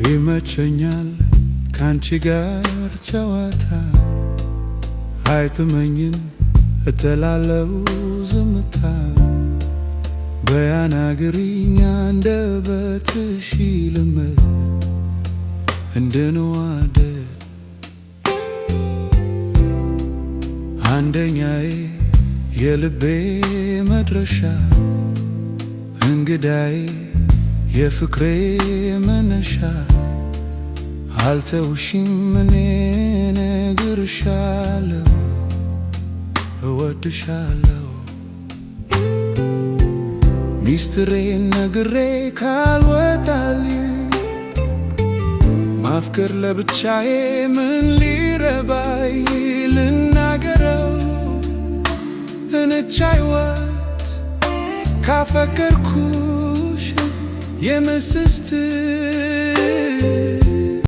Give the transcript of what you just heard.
ይመቸኛል ካንቺ ጋር ጨዋታ አይጥመኝም እጠላለው ዝምታ በያናግሪኝ አንደበትሽ ይልመድ እንድንዋደድ አንደኛዬ የልቤ መድረሻ እንግዳዬ የፍቅሬ መነሻ አልተውሽም እኔ እነግርሻለሁ እወድሻለሁ ሚስጥሬን ነግሬ ካልወጣልኝ ማፍቀር ለብቻዬ ምን ሊረባይ ልናገረው እንቻይወት ካፈቀርኩሽ የምስስት